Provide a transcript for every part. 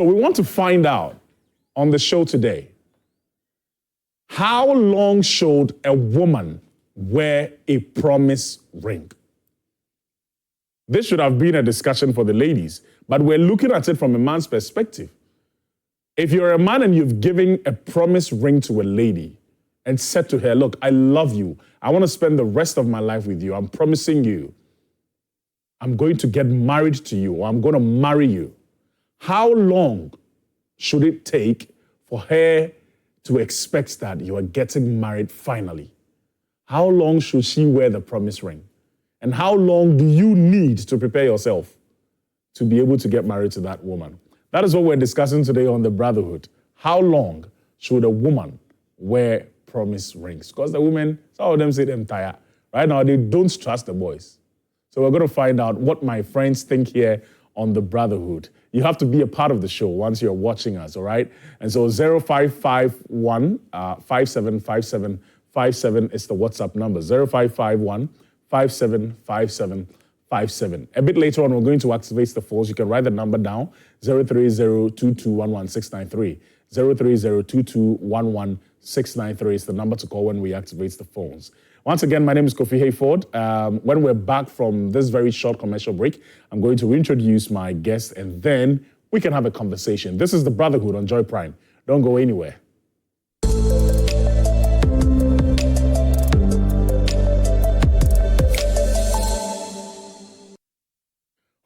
But we want to find out on the show today, how long should a woman wear a promise ring? This should have been a discussion for the ladies, but we're looking at it from a man's perspective. If you're a man and you've given a promise ring to a lady and said to her, look, I love you. I want to spend the rest of my life with you. I'm promising you. I'm going to get married to you, or I'm going to marry you. How long should it take for her to expect that you are getting married finally? How long should she wear the promise ring? And how long do you need to prepare yourself to be able to get married to that woman? That is what we're discussing today on The Brotherhood. How long should a woman wear promise rings? Because the women, some of them say they're tired. Right now, they don't trust the boys. So we're going to find out what my friends think here on The Brotherhood. You have to be a part of the show once you're watching us, all right? And so 0551 575757 is the WhatsApp number. 0551 575757. A bit later on, we're going to activate the phones. You can write the number down, 030-2211-693. 030-2211-693 is the number to call when we activate the phones. Once again, my name is Kofi Hayford. When we're back from this very short commercial break, I'm going to reintroduce my guest, and then we can have a conversation. This is The Brotherhood on Joy Prime. Don't go anywhere.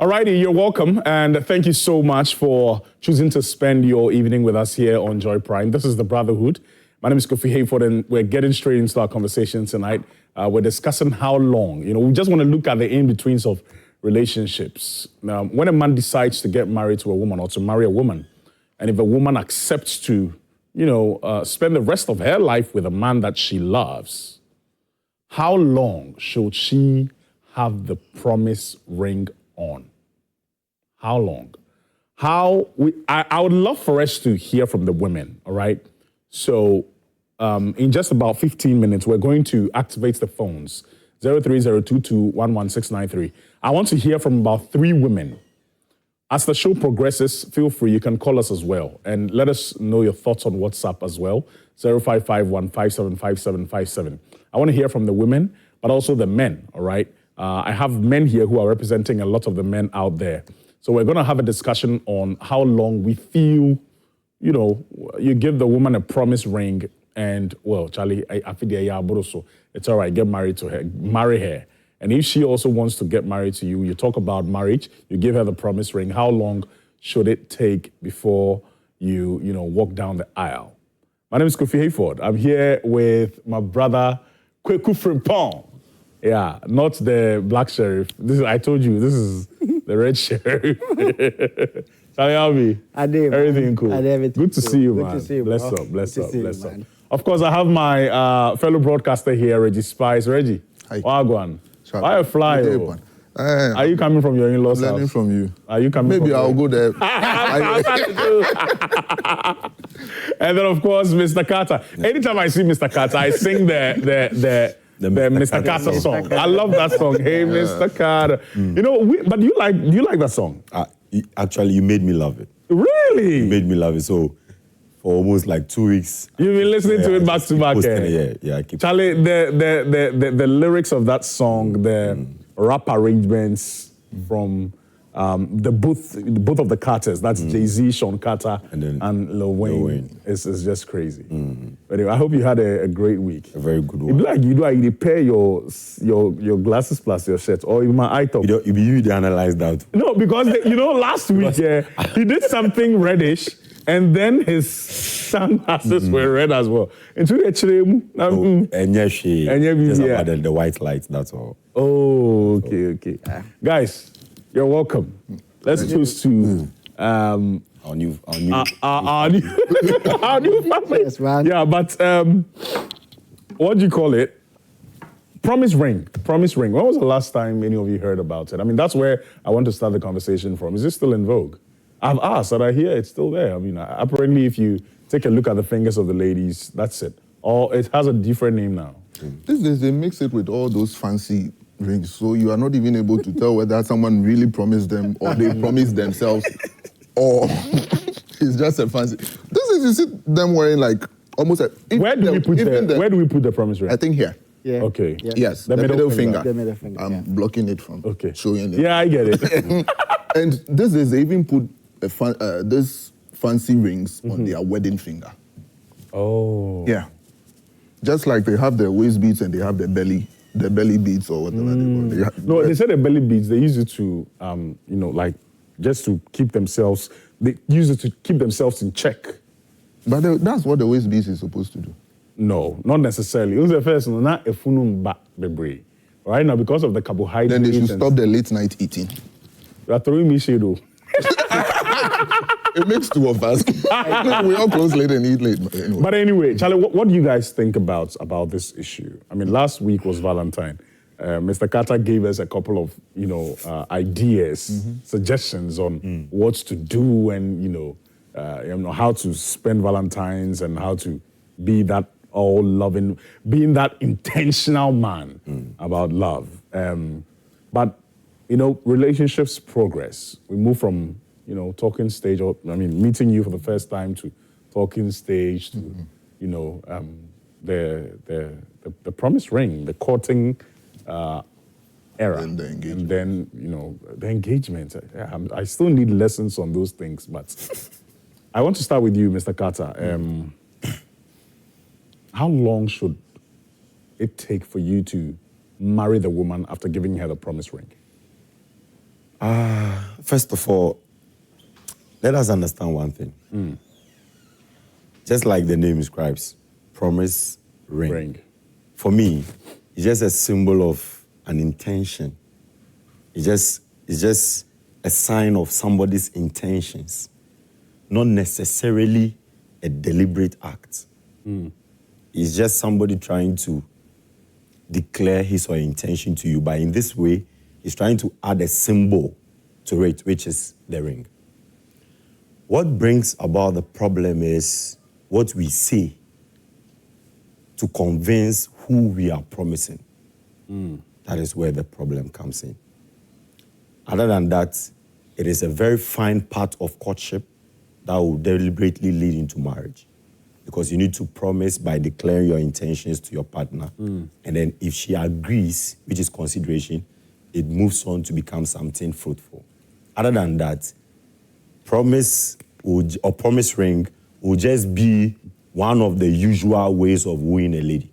Alrighty, you're welcome, and thank you so much for choosing to spend your evening with us here on Joy Prime. This is The Brotherhood. My name is Kofi Hayford, and we're getting straight into our conversation tonight. We're discussing how long. We just want to look at the in-betweens of relationships. Now, when a man decides to get married to a woman or to marry a woman, and if a woman accepts to, spend the rest of her life with a man that she loves, how long should she have the promise ring on? How long? I would love for us to hear from the women, all right? So in just about 15 minutes, we're going to activate the phones, 030-2211-693. I want to hear from about 3 women. As the show progresses, feel free, you can call us as well, and let us know your thoughts on WhatsApp as well, 0551 575757. I want to hear from the women, but also the men, all right? I have men here who are representing a lot of the men out there. So we're going to have a discussion on how long we feel, you give the woman a promise ring and, well, Charlie, it's all right, get married to her, marry her. And if she also wants to get married to you, you talk about marriage, you give her the promise ring. How long should it take before you walk down the aisle? My name is Kofi Hayford. I'm here with my brother, Kweku Frimpong. Yeah, not the black sheriff. I told you, this is the red sheriff. Charlie, everything cool. Good to see you, man. Good to see you, bless up. Of course, I have my fellow broadcaster here, Reggie Spice. Reggie, hi. Wagwan. Why a fly? Are you coming from your in-laws' house? Learning from you. Are you coming? Maybe I'll go there. And then, of course, Mr. Carter. Anytime I see Mr. Carter, I sing the Mr. Carter song. I love that song. Hey, Mr. Carter. But do you like that song? Actually, you made me love it. Really? You made me love it. So for almost like 2 weeks. You've been listening to it back to back. Yeah. I keep Charlie, the lyrics of that song, the rap arrangements from both of the Carters, that's Jay-Z, Sean Carter, and Lil Wayne. It's just crazy. But anyway, I hope you had a great week. A very good one. It'd be like you pair your glasses plus your shirt, or my eye top. You analyze that. No, because last week he did something reddish, and then his sunglasses were red as well. It's about the white light, that's all. Oh, okay. Guys, you're welcome. Let's choose to our new family. Yes, man. Yeah, but what do you call it? Promise ring. When was the last time any of you heard about it? I mean, that's where I want to start the conversation from. Is it still in vogue? I've asked, and I hear it's still there. I mean, apparently, if you take a look at the fingers of the ladies, that's it. Or it has a different name now. These days, they mix it with all those fancy rings, so you are not even able to tell whether someone really promised them or they promised themselves, or It's just a fancy. This is, you see them wearing like almost a. Where do we put where do we put the promise ring? I think here. Yeah. Okay. Yeah. Yes, The the middle middle finger. finger. The middle finger, I'm yeah. blocking it from showing it. Yeah, I get it. And this is, they even put this fancy rings on their wedding finger. Oh. Yeah. Just like they have the waist beads and they have the belly beads or whatever they call it. No, they said the belly beads, they use it to, like, just to keep themselves, they use it to keep themselves in check. But that's what the waist beads is supposed to do. No, not necessarily. It was the first one, not a funum back bebre. Right now, because of the carbohydrates. Then they should stop the late night eating. You are throwing me shade, though. It makes two of us. We all close late and eat late. Anyway. But anyway, Charlie, what do you guys think about this issue? I mean, last week was Valentine. Mr. Carter gave us a couple of, ideas, suggestions on what to do and, how to spend Valentines and how to be that all-loving, being that intentional man about love. But, relationships progress. We move from, talking stage, meeting you for the first time to talking stage to, the promise ring, the courting era. And the engagement. And then, the engagement. I still need lessons on those things, but I want to start with you, Mr. Carter. How long should it take for you to marry the woman after giving her the promise ring? First of all, let us understand one thing. Just like the name describes, promise ring. For me, it's just a symbol of an intention. It's just a sign of somebody's intentions, not necessarily a deliberate act. It's just somebody trying to declare his or her intention to you, but in this way, he's trying to add a symbol to it, which is the ring. What brings about the problem is what we say to convince who we are promising. That is where the problem comes in. Other than that, it is a very fine part of courtship that will deliberately lead into marriage. Because you need to promise by declaring your intentions to your partner. And then if she agrees, which is consideration, it moves on to become something fruitful. Other than that, promise ring will just be one of the usual ways of wooing a lady.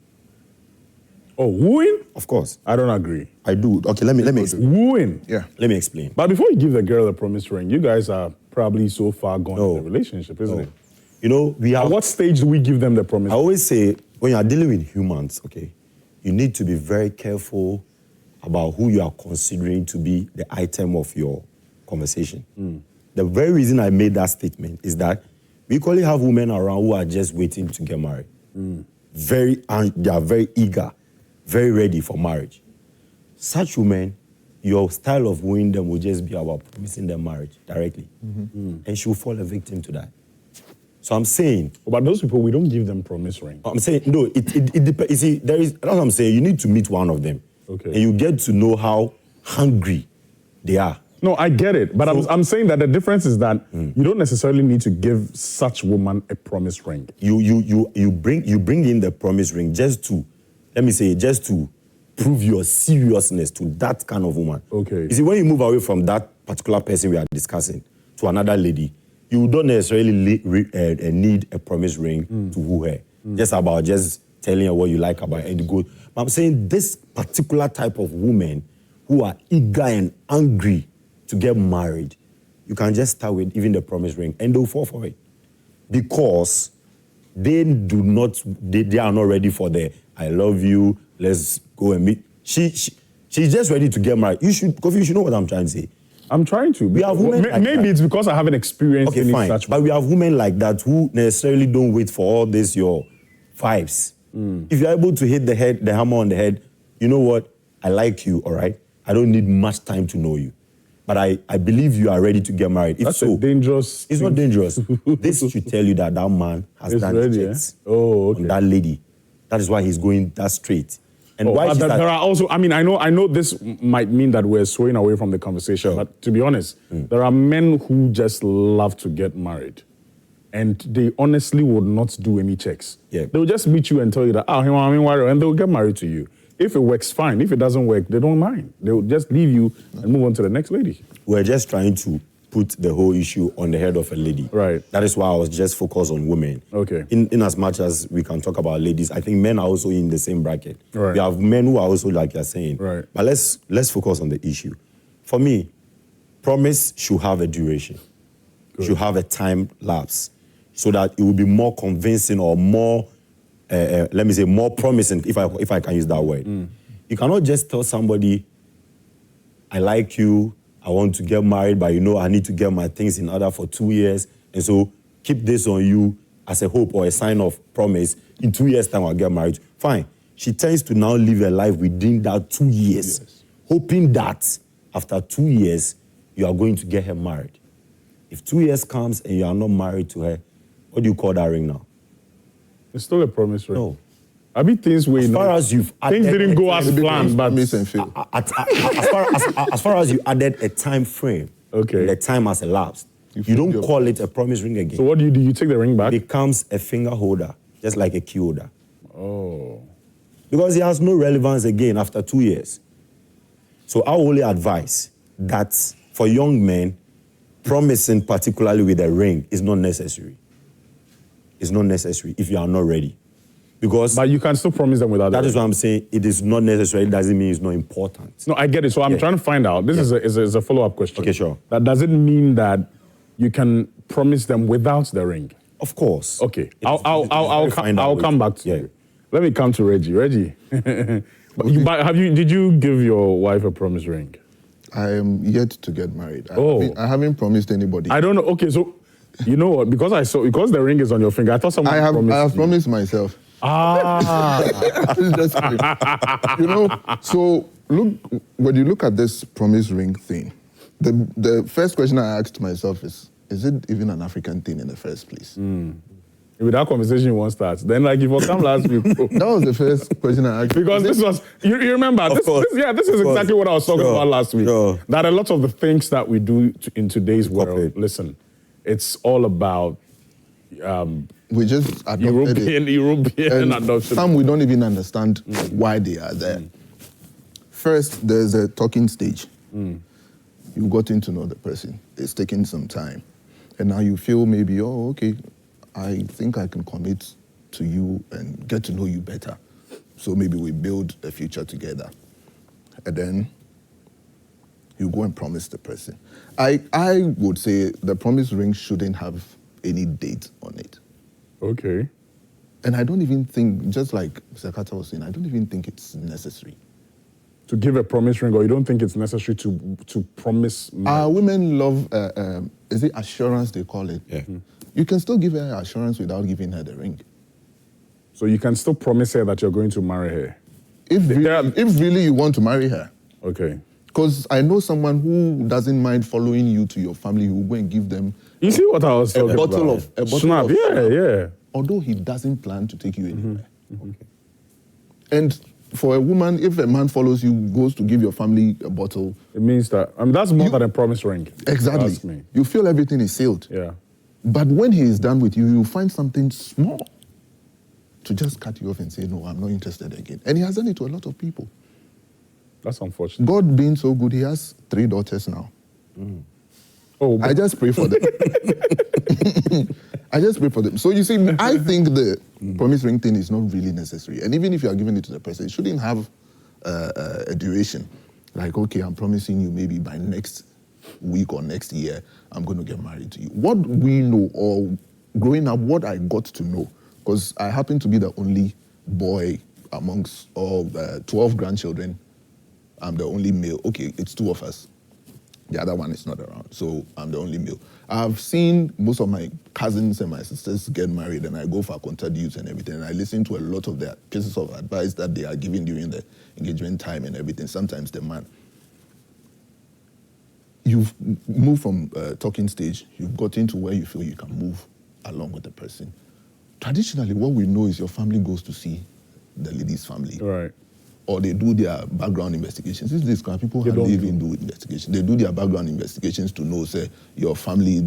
Oh, wooing? Of course. I don't agree. I do. Okay, let me explain. Wooing? Yeah. Let me explain. But before you give the girl the promise ring, you guys are probably so far gone in the relationship, isn't it? We have... At what stage do we give them the promise I always say, when you are dealing with humans, okay, you need to be very careful about who you are considering to be the item of your conversation. The very reason I made that statement is that we equally have women around who are just waiting to get married. They are very eager, very ready for marriage. Such women, your style of wooing them will just be about promising them marriage directly. And she will fall a victim to that. So I'm saying... But those people, we don't give them promise ring. I'm saying, no, it depends. You see, that's what I'm saying. You need to meet one of them. Okay. And you get to know how hungry they are. No, I get it. But I'm saying that the difference is that you don't necessarily need to give such woman a promise ring. You bring in the promise ring just to prove your seriousness to that kind of woman. Okay. You see, when you move away from that particular person we are discussing to another lady, you don't necessarily need a promise ring to woo her. Just about just telling her what you like about her and go. But I'm saying this particular type of women who are eager and angry to get married, you can just start with even the promise ring and they'll fall for it. Because they are not ready for the I love you, let's go and meet. She's just ready to get married. Kofi, you should know what I'm trying to say. I'm trying to. We have women like maybe that. it's because I haven't experienced any fine. such. But we have women like that who necessarily don't wait for all this, your vibes. If you're able to hit the hammer on the head, you know what? I like you, all right? I don't need much time to know you. But I believe you are ready to get married. If That's so, a dangerous. it's not dangerous. This should tell you that man has It's done ready, checks Oh, okay. on that lady. That is why he's going that straight. And why But she's there are also, I know this might mean that we're swaying away from the conversation, but to be honest, there are men who just love to get married. and they honestly would not do any checks. Yeah. They'll just meet you and tell you that, and they'll get married to you. If it works, fine. If it doesn't work, they don't mind. They'll just leave you and move on to the next lady. We're just trying to put the whole issue on the head of a lady. Right. That is why I was just focused on women. Okay. In as much as we can talk about ladies, I think men are also in the same bracket. Right. We have men who are also like you're saying. Right. But let's focus on the issue. For me, promise should have a duration. Good. Should have a time lapse so that it will be more convincing or more, let me say, more promising, if I can use that word. You cannot just tell somebody, I like you, I want to get married, but I need to get my things in order for 2 years. And so keep this on you as a hope or a sign of promise. In 2 years' time, I'll get married. Fine. She tends to now live a life within that 2 years, hoping that after 2 years, you are going to get her married. If 2 years comes and you are not married to her, what do you call that ring now? It's still a promise ring. No. I mean, things were As far as you've things added didn't go a as time planned, but Promise and fail. as far as you added a time frame, Okay. the time has elapsed. You feel don't your call it a promise ring again. so what do? You take the ring back? It becomes a finger holder, just like a key holder. Oh. Because it has no relevance again after 2 years. So I will only advise that for young men, promising particularly with a ring is not necessary. It's not necessary if you are not ready. Because But you can still promise them without that the is ring. what I'm saying. It is not necessary. It doesn't mean it's not important. No, I get it. So I'm Yeah. trying to find out. This is a follow-up question. Okay, sure. That doesn't mean that you can promise them without the ring. Of course. Okay. It is- I'll come back to Yeah. you. Let me come to Reggie. Reggie, did you give your wife a promise ring? I am yet to get married. Oh. I haven't promised anybody. I don't know. Okay, so you know what? Because the ring is on your finger, I thought someone I have promised you. promised myself. Ah. Just kidding. So when you look at this promise ring thing, the first question I asked myself is it even an African thing in the first place? With that conversation won't start. Then like if I come last week. That was the first question I asked. Because this was, you remember, this course. is Of course. exactly what I was talking Sure. about last week. Sure. That a lot of the things that we do in today's world, Corporate. listen, it's all about We just adopted it. European And adoption. some we don't even understand why they are there. First, there's a talking stage. You've gotten to know the person. It's taking some time. And now you feel maybe, oh, okay, I think I can commit to you and get to know you better. So maybe we build a future together. And then you go and promise the person. I would say the promise ring shouldn't have any date on it. Okay. And I don't even think, just like Mr. Carter was saying, I don't even think it's necessary. To give a promise ring, or you don't think it's necessary to promise marriage? Women love, is it assurance they call it? Yeah. You can still give her assurance without giving her the ring. So you can still promise her that you're going to marry her. If There are- really you want to marry her. Okay. Because I know someone who doesn't mind following you to your family, who will go and give them You see what I was talking about? a bottle Snap, of yeah, yeah. although he doesn't plan to take you anywhere. And for a woman, if a man follows you, goes to give your family a bottle, It means that, that's more than a promise ring. exactly, Ask me. you feel everything is sealed. Yeah. But when he is done with you, you find something small to just cut you off and say, no, I'm not interested again. And he has done it to a lot of people. That's unfortunate. God being so good, he has 3 daughters now. Oh, I just pray for them. I just pray for them. So you see, I think the promise ring thing is not really necessary. And even if you are giving it to the person, it shouldn't have a duration. Like, okay, I'm promising you maybe by next week or next year, I'm going to get married to you. What we know, or growing up, what I got to know, because I happen to be the only boy amongst all 12 grandchildren. I'm the only male. Okay, it's 2 of us. The other one is not around, so I'm the only male. I've seen most of my cousins and my sisters get married, and I go for contact youth and everything, and I listen to a lot of their pieces of advice that they are giving during the engagement time and everything. Sometimes the man, you've moved from talking stage, you've gotten to where you feel you can move along with the person. Traditionally, what we know is your family goes to see the lady's family. right. or they do their background investigations. These kind of people They don't hardly do. even do investigations. They do their background investigations to know, say, your family,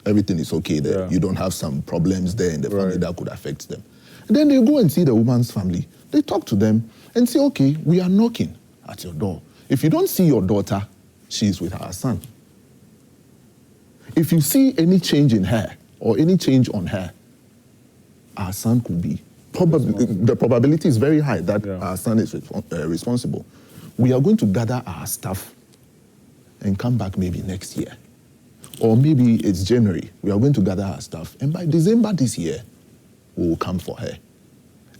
everything is okay there. Yeah. You don't have some problems there in the family Right. that could affect them. And then they go and see the woman's family. They talk to them and say, okay, we are knocking at your door. If you don't see your daughter, she's with our son. If you see any change in her or any change on her, our son could be. The probability is very high that Yeah. our son is responsible. We are going to gather our stuff and come back maybe next year. Or maybe it's January. We are going to gather our stuff. And by December this year, we will come for her.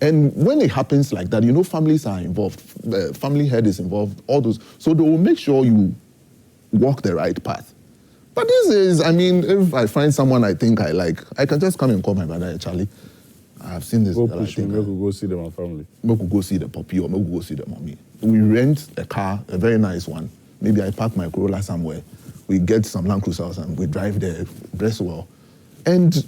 And when it happens like that, families are involved. Family head is involved, all those. So they will make sure you walk the right path. But this is, if I find someone I think I like, I can just come and call my brother, Charlie. I've seen this Go girl, I push him, think go see them and family. we could go see the puppy or maybe go see the mommy. We rent a car, a very nice one. Maybe I park my Corolla somewhere. We get some Land Cruisers and we drive there, dress well. And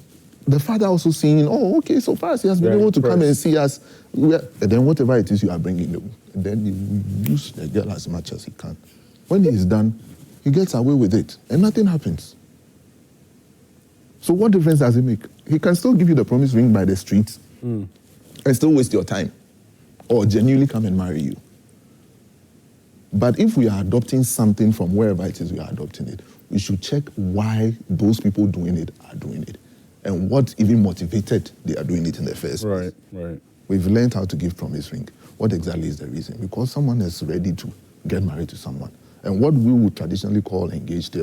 the father also seeing, oh, okay, so far as he has been Yeah, able to come and impressed. see us, and then whatever it is you are bringing, then you use the girl as much as he can. When he is done, he gets away with it and nothing happens. So what difference does it make? He can still give you the promise ring by the streets and still waste your time or genuinely come and marry you. But if we are adopting something from wherever it is we are adopting it, we should check why those people doing it are doing it and what even motivated they are doing it in the first place. Right. We've learned how to give promise ring. What exactly is the reason? Because someone is ready to get married to someone. And what we would traditionally call engaged,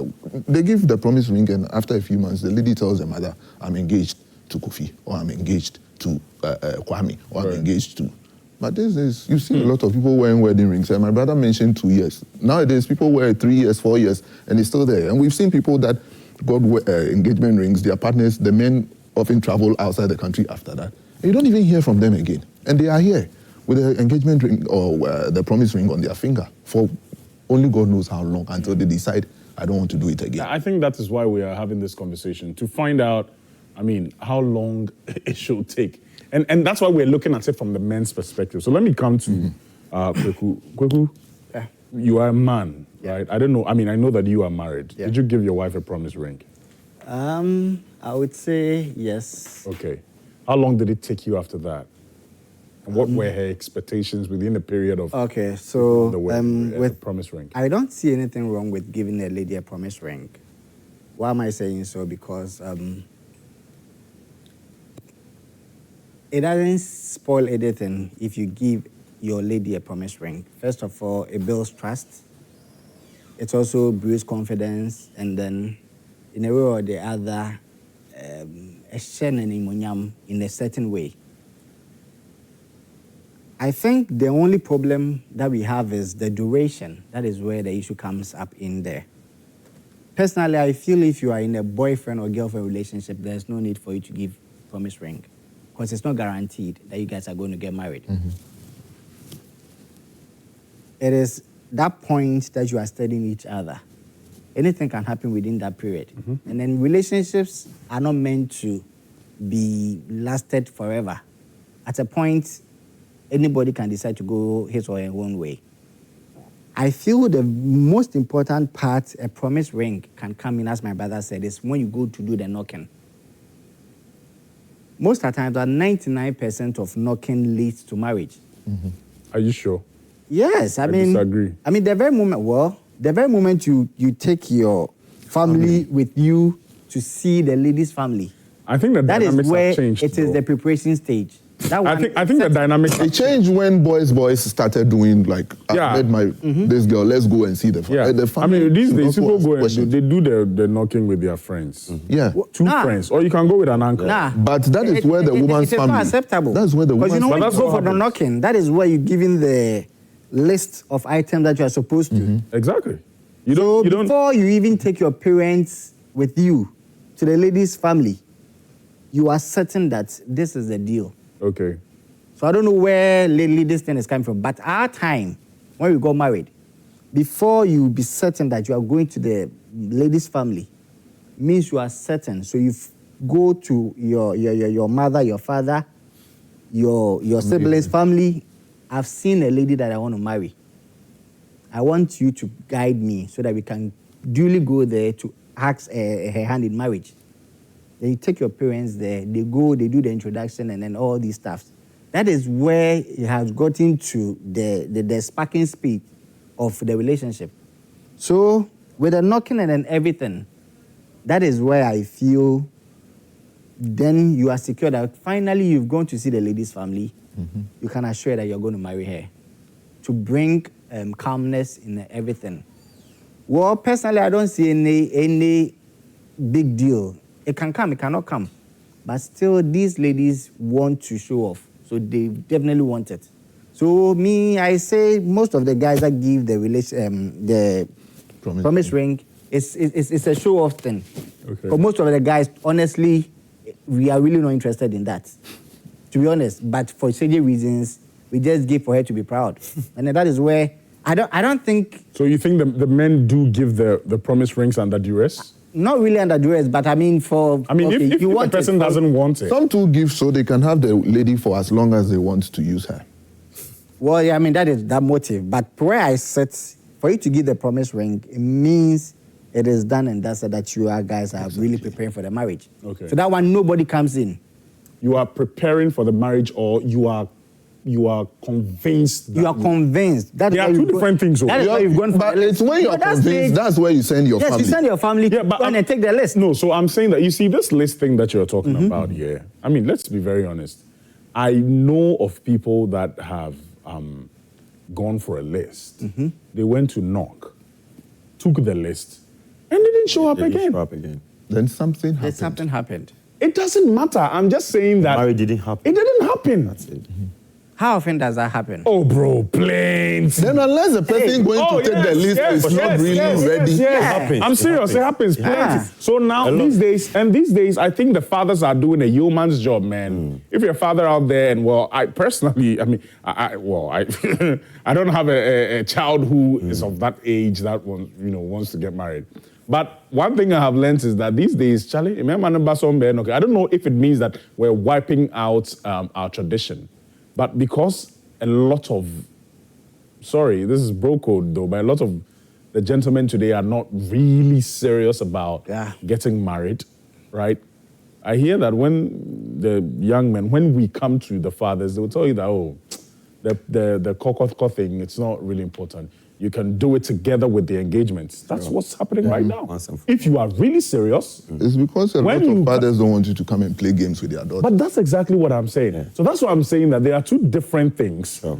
they give the promise ring, and after a few months, the lady tells the mother, I'm engaged to Kofi, or I'm engaged to Kwame, or I'm engaged to. But this is, you see a lot of people wearing wedding rings, and my brother mentioned 2 years. Nowadays, people wear 3 years, 4 years, and it's still there. And we've seen people that got engagement rings, their partners, the men often travel outside the country after that. And you don't even hear from them again. And they are here with the engagement ring or the promise ring on their finger for only God knows how long until they decide, I don't want to do it again. I think that is why we are having this conversation, to find out, how long it should take. And that's why we're looking at it from the men's perspective. So let me come to Kweku. Kweku, you are a man, right? I don't know. I know that you are married. Yeah. Did you give your wife a promise ring? I would say yes. Okay. How long did it take you after that? And what were her expectations within the period of Okay, so the wedding, with promise ring? I don't see anything wrong with giving a lady a promise ring. Why am I saying so? Because it doesn't spoil anything if you give your lady a promise ring. First of all, it builds trust. It also builds confidence, and then in a way or the other, in a certain way. I think the only problem that we have is the duration. That is where the issue comes up in there. Personally, I feel if you are in a boyfriend or girlfriend relationship, there's no need for you to give promise ring because it's not guaranteed that you guys are going to get married. Mm-hmm. It is that point that you are studying each other. Anything can happen within that period. Mm-hmm. And then relationships are not meant to be lasted forever. At a point, anybody can decide to go his or her own way. I feel the most important part a promise ring can come in, as my brother said, is when you go to do the knocking. Most of the time, 99% of knocking leads to marriage. Are you sure? Yes, I mean, disagree. the very moment you take your family with you to see the lady's family, I think the that is dynamics where have changed. it is bro. the preparation stage. That I think the dynamics have It changed when boys started doing Yeah. I met this girl, let's go and see the family. Yeah. The family These should days, also people ask go and questions. they do the knocking with their friends. Yeah. Two Nah. friends. Or you can go with an uncle. Nah. But that is where the woman's it is family. not acceptable. That's where the Because woman's when that's you go what for the happens. knocking, that is where you're giving the list of items that you are supposed to. Exactly. You So don't. before you even take your parents with you to the lady's family, you are certain that this is the deal. Okay. So I don't know where lately this thing is coming from. But our time, when we got married, before you be certain that you are going to the lady's family, means you are certain. So you go to your mother, your father, your siblings' family, I've seen a lady that I want to marry. I want you to guide me so that we can duly go there to ask her hand in marriage. Then you take your parents there, they go, they do the introduction and then all these stuff. That is where it has gotten to the sparking speed of the relationship. So with the knocking and then everything, that is where I feel then you are secure that finally you've gone to see the lady's family. You can assure that you're going to marry her to bring calmness in everything. Well, personally, I don't see any big deal. It can come, it cannot come. But still, these ladies want to show off. So they definitely want it. So me, I say most of the guys that give the promise ring, it's a show-off thing. Okay. For most of the guys, honestly, we are really not interested in that, to be honest. But for certain reasons, we just give for her to be proud. And that is where I don't think... So you think the men do give the promise rings under duress? Not really under duress, but I mean if the person doesn't want it. Some too give so they can have the lady for as long as they want to use her. Well, yeah, I mean, that is that motive. But where I sit, for you to give the promise ring, it means it is done and dusted that you guys are really preparing for the marriage. Okay. So that one, nobody comes in. You are preparing for the marriage, or you are convinced that You are convinced. They are two different things. That is why you've gone for But it's when you're convinced, that's where you send your family. Yes, you send your family Yeah, but go and take the list. No, so I'm saying that, you see, this list thing that you're talking about here, I mean, let's be very honest. I know of people that have gone for a list. They went to knock, took the list, and didn't show up again. Then something happened. Something happened. It doesn't matter. I'm just saying that Marriage didn't happen. it didn't happen. That's it. How often does that happen? Oh, bro, plain. Then unless the person going to take the list is not really ready. Yes. I'm serious. It happens plenty. Yeah. So now these days, I think the fathers are doing a yeoman's job, man. If you're a father out there, and well, I personally, I mean, I don't have a child who is of that age that wants to get married. But one thing I have learned is that these days, Charlie, I don't know if it means that we're wiping out our tradition. But because a lot of, sorry, this is bro code though, but a lot of the gentlemen today are not really serious about getting married, right? I hear that when the young men, when we come to the fathers, they will tell you that, oh, the kokotko thing, it's not really important. You can do it together with the engagements. That's what's happening right now. If you are really serious... It's because a lot of fathers don't want you to come and play games with their daughters. But that's exactly what I'm saying. Yeah. So that's why I'm saying that there are two different things. Sure.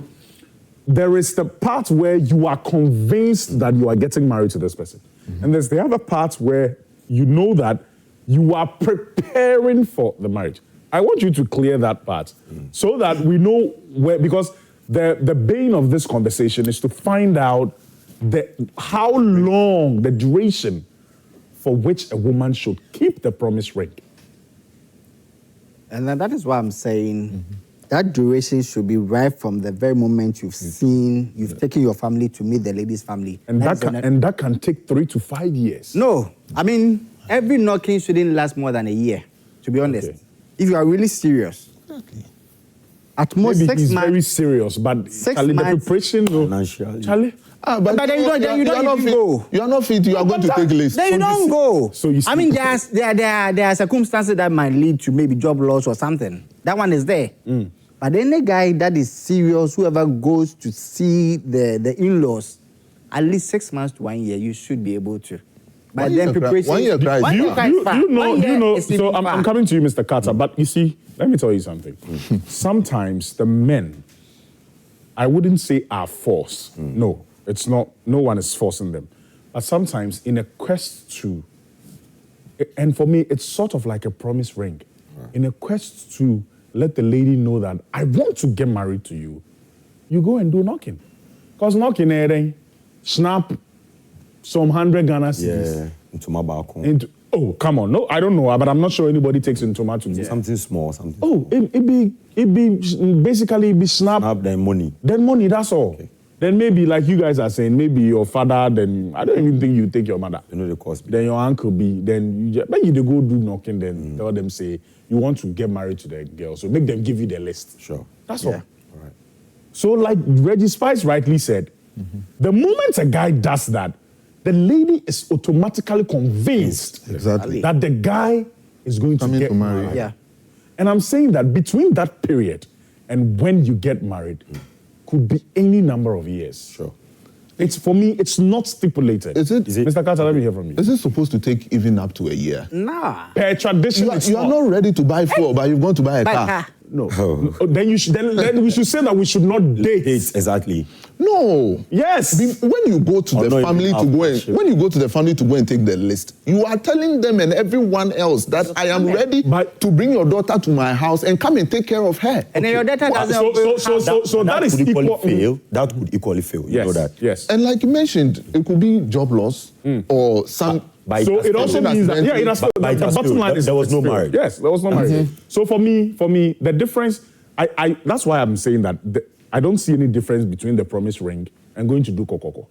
There is the part where you are convinced that you are getting married to this person. And there's the other part where you know that you are preparing for the marriage. I want you to clear that part so that we know where... Because the bane of this conversation is to find out how long, the duration for which a woman should keep the promise ring. And then that is why I'm saying that duration should be right from the very moment you've taken your family to meet the lady's family. And that can take 3 to 5 years. No, I mean, every knocking shouldn't last more than a year, to be honest. Okay. If you are really serious. Okay. At most maybe 6 he's months. very serious, but 6 Charlie, months. The preparation, Charlie. But then you don't go. You are not fit. You are going to take list. Then you don't go. So you see, I mean, there are circumstances that might lead to maybe job loss or something. That one is there. But any guy that is serious, whoever goes to see the in-laws, at least 6 months to 1 year, you should be able to. But then preparation. 1 year cry. You know. So I'm coming to you, Mr. Carter. But you see, let me tell you something. Sometimes the men, I wouldn't say are forced. No, it's not. No one is forcing them. But sometimes in a quest to, and for me, it's sort of like a promise ring. In a quest to let the lady know that I want to get married to you, you go and do knocking. Because knocking, snap some 100 Ghana cedis. Yeah, into my balcony. Oh, come on. No, I don't know, but I'm not sure anybody takes Ntoma to do something small, something. Oh, it be basically be snap. Snap, then money. Then money, that's all. Okay. Then maybe, like you guys are saying, maybe your father, then I don't even think you take your mother. You know the cost. Then your uncle be, then you maybe they go do knocking, then tell them, say, you want to get married to the girl, so make them give you the list. Sure. That's all. All right. So, like Reggie Spice rightly said, the moment a guy does that, the lady is automatically convinced Exactly. that the guy is going to Coming get to marry. married. Yeah. And I'm saying that between that period and when you get married could be any number of years. Sure. It's, for me, it's not stipulated. Is it? Mr. Carter, let me hear from you. Is it supposed to take even up to a year? Nah. Per tradition, You are, it's you are not ready to buy four, but you've gone to buy a car. No. No. Then you should. Then we should say that we should not date. Dates, exactly. No. Yes. When you go to Or the not family even to go half and when you go to the family to go and take the list, you are telling them and everyone else that I am ready But- to bring your daughter to my house and come and take care of her. And then your daughter doesn't. So that is could equally equal. fail. That could equally fail. You Yes. know that. Yes. And like you mentioned, it could be job loss or some. By So it also Something means that that's it has, But it the has bottom failed. line is There was it's no failed. marriage. Yes, there was no marriage. So for me, the difference. I that's why I'm saying that I don't see any difference between the promise ring and going to do kokoko.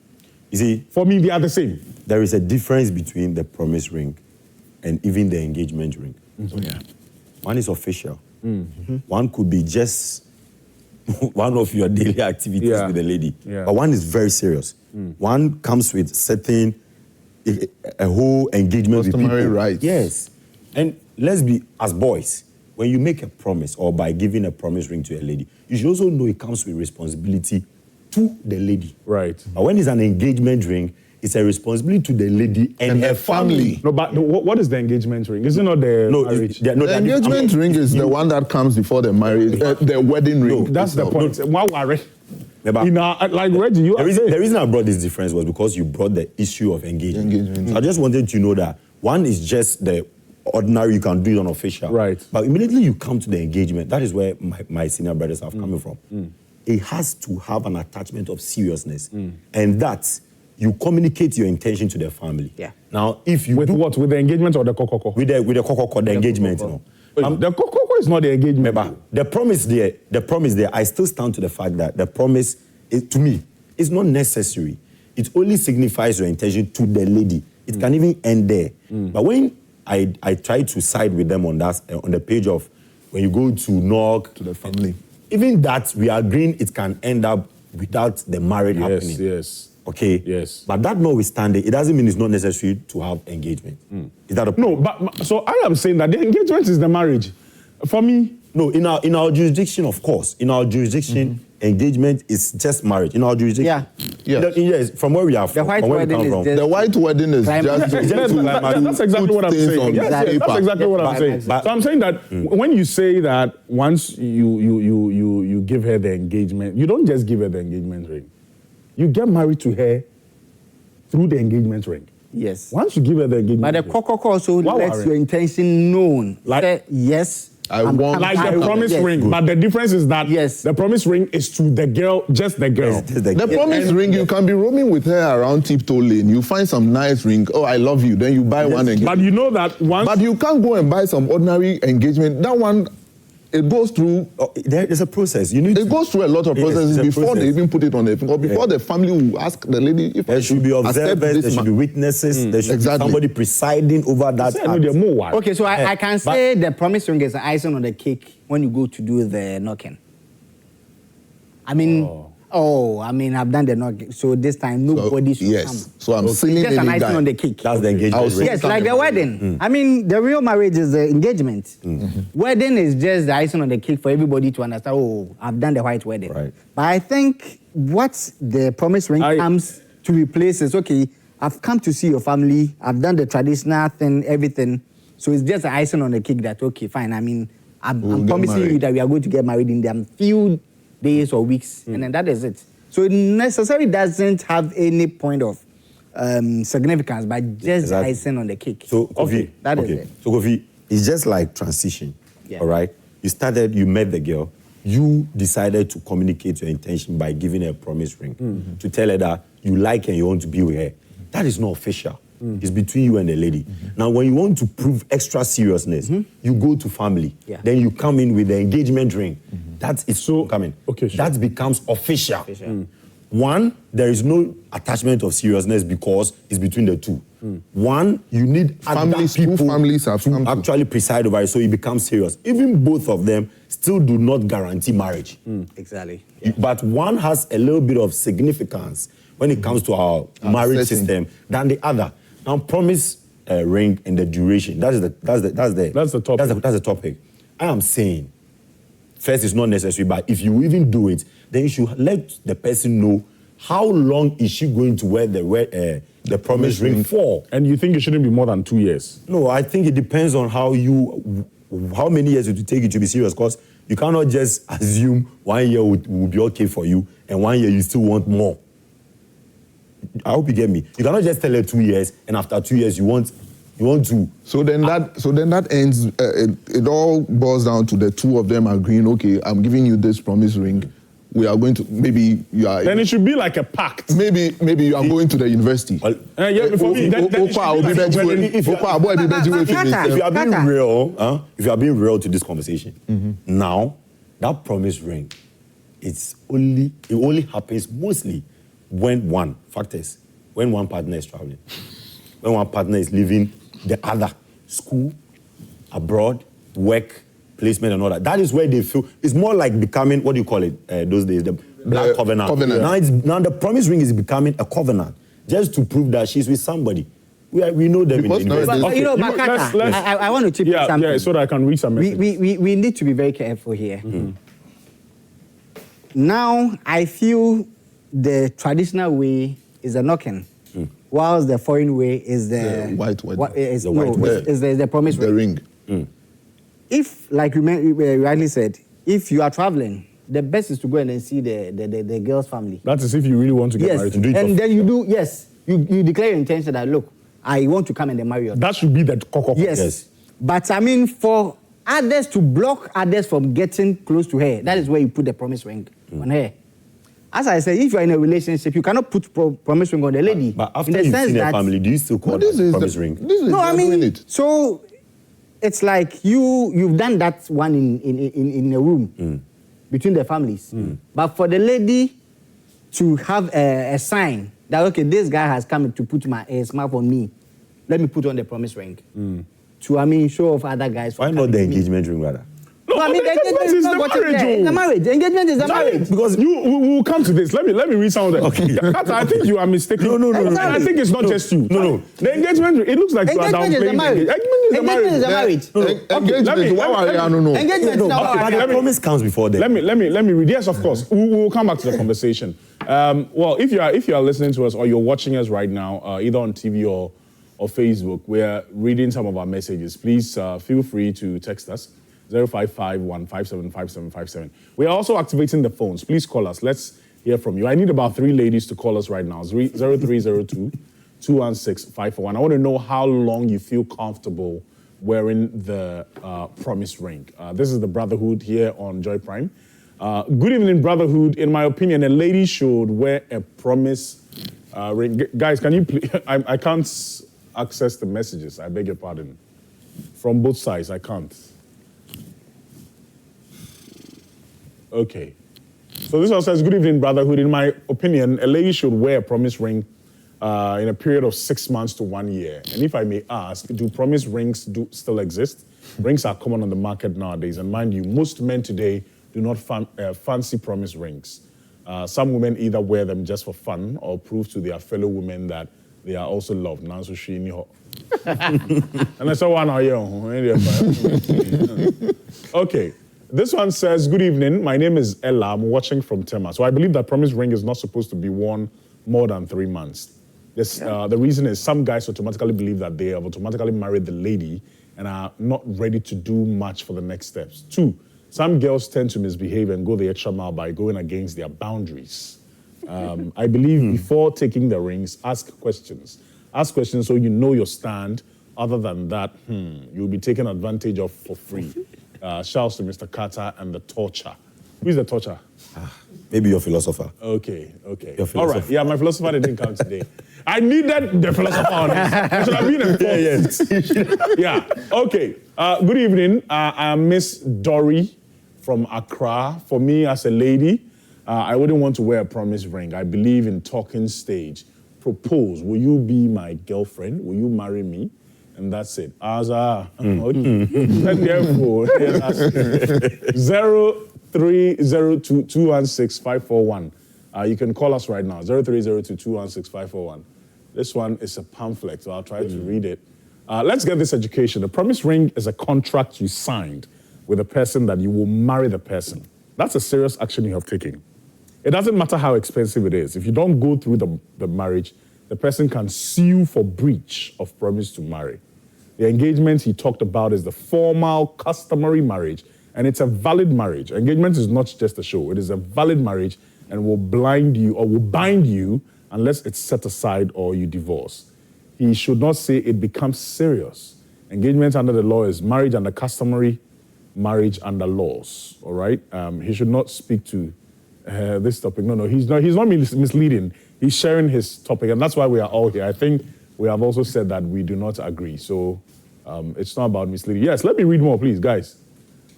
You see, For me, they are the same. there is a difference between the promise ring and even the engagement ring. Yeah. One is official. One could be just one of your daily activities Yeah. with the lady. Yeah. But one is very serious. One comes with certain, a whole engagement with Customary people. rights. Yes. And let's be, as boys, when you make a promise or by giving a promise ring to a lady, you should also know it comes with responsibility to the lady. Right. But when it's an engagement ring, it's a responsibility to the lady and her family. No, but what is the engagement ring? Is it not the No, marriage? The engagement ring is the one that comes before the marriage, the wedding ring. That's the itself. point. Why worry? Yeah, but- In our, like Reggie, you The are reason, saying. the reason I brought this difference was because you brought the issue of engagement. Engagement. So I just wanted to know that one is just the ordinary, you can do it unofficial. Right. But immediately you come to the engagement, that is where my senior brothers have coming from. It has to have an attachment of seriousness. And that you communicate your intention to the family. Yeah. Now, if you With do what? With the engagement or the kokoko? with the koko, the engagement, you know. The kokoko is not the engagement. Remember, the promise there, I still stand to the fact that the promise, to me, is not necessary. It only signifies your intention to the lady. It can even end there. But when I try to side with them on that, on the page of when you go to knock, To the family. even that, we are agreeing it can end up without the marriage happening. Yes. Okay? Yes. But that notwithstanding, it doesn't mean it's not necessary to have engagement. Is that a No, but so I am saying that the engagement is the marriage. For me, No, in our jurisdiction, of course. In our jurisdiction, engagement is just marriage. In our jurisdiction. Yeah. Yes, from where we are from. white from where we wedding come is from. just- The white wedding is Climate. just That's exactly put what I'm things saying. on Yes, yes, paper. that's exactly what I'm saying. But- So I'm saying that when you say that once you give her the engagement, you don't just give her the engagement ring. You get married to her through the engagement ring. Yes. Once you give her the engagement But the ring, kokoko also Wow, lets Warren. your intention known. Like- Say, yes. I want- like the I- promise yes. ring, but the difference is that Yes. the promise ring is to the girl, just the girl. Yes, just the- The promise ring, you can be roaming with her around Tiptoe Lane. You find some nice ring. Oh, I love you. Then you buy one again. But you know that once But you can't go and buy some ordinary engagement. That one, it goes through. Oh, there's a process. You need It goes through a lot of Yes, processes it's a before they process. even put it on the finger. Before the family will ask the lady if There should be accept observers, there this should be man. witnesses, there should Exactly. be somebody presiding over that. I know they're act. more wild. Okay, so I can say the promise ring is the icing on the cake when you go to do the knocking. I mean, I've done the knocking. So this time nobody should come. Yes. So I'm sealing Just an any icing guy. on the cake. That's the I'll engagement say- ring. Yes, like the wedding. I mean, the real marriage is the engagement. Wedding is just the icing on the cake for everybody to understand, oh, I've done the white wedding. Right. But I think what the promise ring comes to replace is, okay, I've come to see your family, I've done the traditional thing, everything. So it's just the icing on the cake that, okay, fine. I mean, I'm We'll get promising you married. that we are going to get married in the few days or weeks, and then that is it. So it necessarily doesn't have any point of significance, but just Exactly. icing on the cake. So, Kofi, okay, that is okay. it. So, Kofi, it's just like transition. Yeah. All right? You met the girl, you decided to communicate your intention by giving her a promise ring to tell her that you like her and you want to be with her. That is not official. It's between you and the lady. Now, when you want to prove extra seriousness, you go to family. Yeah. Then you come in with the engagement ring. That is so coming. Okay, sure. That becomes official. One, there is no attachment of seriousness because it's between the two. One, you need Families, other two people families have come to to- actually preside over it so it becomes serious. Even both of them still do not guarantee marriage. Exactly. But one has a little bit of significance when it comes to our marriage setting. system than the other. Now, promise ring and the duration. That's the topic. That's the topic. I am saying, first, it's not necessary, but if you even do it, then you should let the person know how long is she going to wear the promise ring for. And you think it shouldn't be more than 2 years? No, I think it depends on how many years it will take you to be serious, because you cannot just assume 1 year will be okay for you and 1 year you still want more. I hope you get me. You cannot just tell her 2 years and after 2 years you want to. So then that ends. It all boils down to the two of them agreeing. Okay, I'm giving you this promise ring. We are going to then it should be like a pact. Maybe you are going to the university. Well, before me, that should be like a if you are being real, if you are being real to this conversation, now that promise ring, it only happens mostly when one partner is traveling, when one partner is leaving the other, school, abroad, work, placement, and all that. That is where they feel it's more like becoming, what do you call it those days, the black covenant. Now the promise ring is becoming a covenant just to prove that she's with somebody. We know them Because in the nowadays- But Makata, I want to chip in something. Yeah, so that I can read some messages. We need to be very careful here. Now, I feel the traditional way is the knocking, whilst the foreign way is the white wedding. Is the promise The ring. ring. If, like you rightly said, if you are traveling, the best is to go and then see the girl's family. That is if you really want to get Yes, married. and then you declare your intention that, look, I want to come and then marry you. That should be the cocoa. Yes. But I mean, for others to block others from getting close to her, that is where you put the promise ring on her. As I said, if you are in a relationship, you cannot put promise ring on the lady. But after in the you've sense seen a that- family, do you still call This that is promise ring? This is No, I doing mean, it. so it's like you've done that one in a room between the families. But for the lady to have a sign that, okay, this guy has come to put his mouth on me, let me put on the promise ring. To, show off other guys. Why not the engagement ring, rather? No, I mean, the engagement is not what marriage. it's the marriage. The engagement is the marriage. Because we will come to this. Let me read some of them. Okay. I think you are mistaken. No. And I think it's not just you. No. The engagement, it looks like you are Engagement is the downplaying marriage. Engagement is the marriage. Engagement is the marriage. Engagement is not But the promise comes before that. Let me read. Yes, of course. We'll come back to the conversation. Well, if you are listening to us or you're watching us right now, either on TV or Facebook, we're reading some of our messages. Please feel free to text us 055-157-5757. We are also activating the phones. Please call us. Let's hear from you. I need about 3 ladies to call us right now. 0302-216-541. I want to know how long you feel comfortable wearing the promise ring. This is the Brotherhood here on Joy Prime. Good evening, Brotherhood. In my opinion, a lady should wear a promise ring. Guys, can you please? I can't access the messages. I beg your pardon. From both sides, I can't. Okay. So this one says, good evening, Brotherhood. In my opinion, a lady should wear a promise ring in a period of 6 months to 1 year. And if I may ask, do promise rings still exist? Rings are common on the market nowadays. And mind you, most men today do not fancy promise rings. Some women either wear them just for fun or prove to their fellow women that they are also loved. And I saw one. Okay. This one says, good evening. My name is Ella. I'm watching from Tema. So I believe that promise ring is not supposed to be worn more than 3 months. The reason is some guys automatically believe that they have automatically married the lady and are not ready to do much for the next steps. 2, some girls tend to misbehave and go the extra mile by going against their boundaries. I believe before taking the rings, ask questions. Ask questions so you know your stand. Other than that, you'll be taken advantage of for free. Shouts to Mr. Carter and the torture. Who is the torture? Maybe your philosopher. Okay. Your All right. philosopher. Yeah, my philosopher didn't come today. I needed the philosopher on this. I should have been a Yeah. Okay. Good evening. I'm Miss Dory from Accra. For me, as a lady, I wouldn't want to wear a promise ring. I believe in talking stage. Propose. Will you be my girlfriend? Will you marry me? And that's it. Aza. 0302216541. You can call us right now. 0302216541. This one is a pamphlet, so I'll try to read it. Let's get this education. A promise ring is a contract you signed with a person that you will marry the person. That's a serious action you have taken. It doesn't matter how expensive it is. If you don't go through the marriage, the person can sue for breach of promise to marry. The engagement he talked about is the formal, customary marriage, and it's a valid marriage. Engagement is not just a show. It is a valid marriage and will blind you or will bind you unless it's set aside or you divorce. He should not say it becomes serious. Engagement under the law is marriage under customary, marriage under laws, all right? He should not speak to this topic. No, he's not misleading. He's sharing his topic, and that's why we are all here. I think we have also said that we do not agree, so it's not about misleading. Yes, let me read more, please, guys.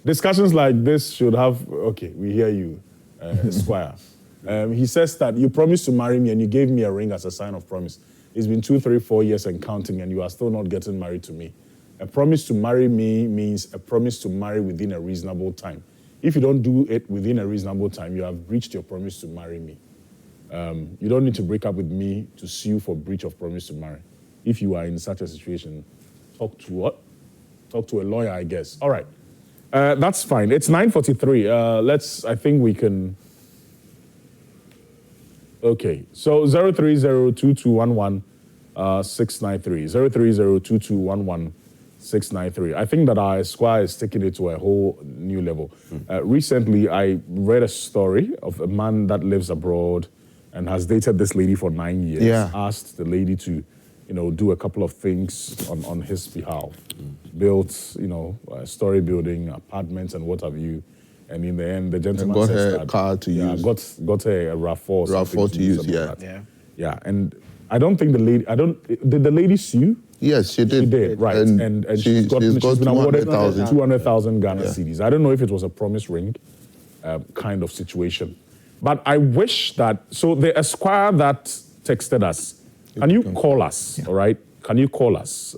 Discussions like this should have, okay, we hear you, Squire. He says that you promised to marry me and you gave me a ring as a sign of promise. It's been 2, 3, 4 years and counting, and you are still not getting married to me. A promise to marry me means a promise to marry within a reasonable time. If you don't do it within a reasonable time, you have breached your promise to marry me. You don't need to break up with me to sue for breach of promise to marry. If you are in such a situation, talk to what? Talk to a lawyer, I guess. All right. That's fine. It's 9:43. I think we can. Okay. So 030-2211-693. 030-2211-693. I think that our Esquire is taking it to a whole new level. Recently, I read a story of a man that lives abroad and has dated this lady for 9 years. Yeah. Asked the lady to, do a couple of things on his behalf. Built, story building, apartments and what have you. And in the end, the gentleman got says her that, a car to use. Got her a RAV4. RAV4 to use, something yeah. like that. Yeah, and I don't think did the lady sue? Yes, she did. She did, right. And she's been awarded 200,000 Ghana cedis. I don't know if it was a promise ring kind of situation. But I wish that, so the Esquire that texted us, can you call us, all right? Can you call us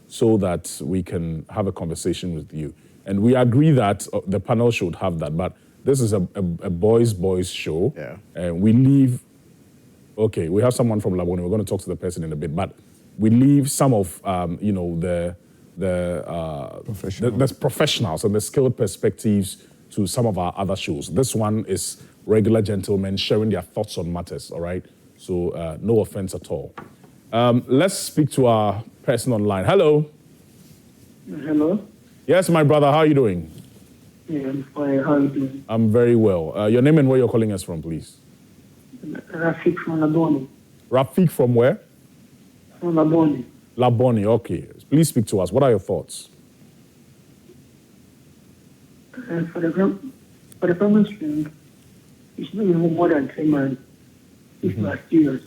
so that we can have a conversation with you? And we agree that the panel should have that, but this is a boys show. Yeah. And we leave, okay, we have someone from Labone. We're going to talk to the person in a bit, but we leave some of, the professionals and the skilled perspectives to some of our other shows. This one is regular gentlemen sharing their thoughts on matters, all right? So no offense at all. Let's speak to our person online. Hello. Hello. Yes, my brother, how are you doing? Yeah, I'm fine. How are you doing? I'm very well. Your name and where you're calling us from, please? Rafik from Labone. Rafik from where? From Labone. Labone, okay. Please speak to us. What are your thoughts? For the promise ring, it's not even more than 3 months if you are serious.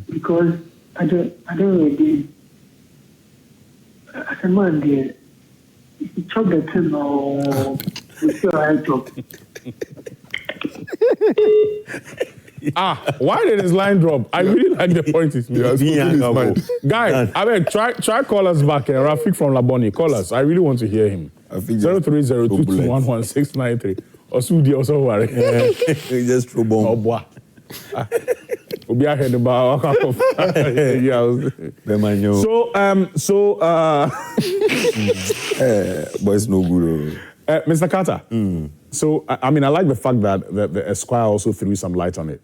Because I don't really, as a man there, if you chop the thing or you feel I chop. Why did his line drop? I really like the point he's making. Guy, I mean, try call us back. Rafik from Labone, call us. I really want to hear him. 030-2211-693. Osudi also worry. Just throw bomb. Oh boy. Obi ahead about boys no good. Mr. Carter. So I mean, I like the fact that the Esquire also threw some light on it.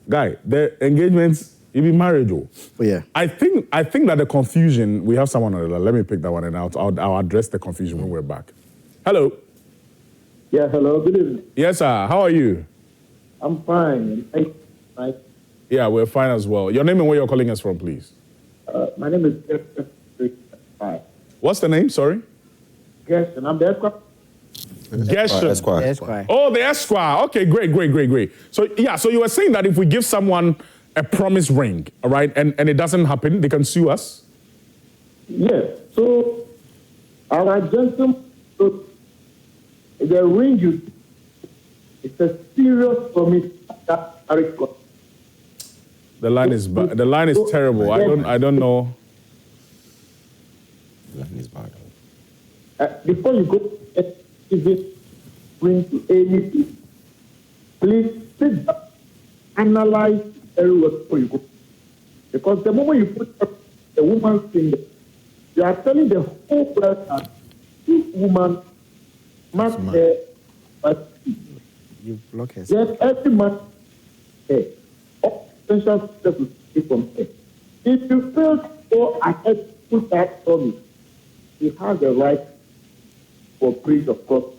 Guy, the engagements, it be marriage. Oh yeah. I think that the confusion. We have someone on the line. Let me pick that one and I'll address the confusion when we're back. Hello. Yeah, hello. Good evening. Yes, sir. How are you? I'm fine. Right. Yeah, we're fine as well. Your name and where you're calling us from, please. My name is What's the name? Sorry. Gerson. I'm the Esquire. Gershon. Esquire. Oh, the Esquire. Okay, great. So you were saying that if we give someone a promise ring, all right, and it doesn't happen, they can sue us? Yes. So our gentleman, the ring you It's a serious promise that marriage contract. The line is the line is terrible. I don't know. The line is bad. Before you go bring to anything, please sit down, analyze very well before you go. Because the moment you put the woman's finger, you are telling the whole world that this woman must have, but You block her. yet every man has all potential steps to take from her. If you fail to go ahead put that promise, you have the right for breach of course.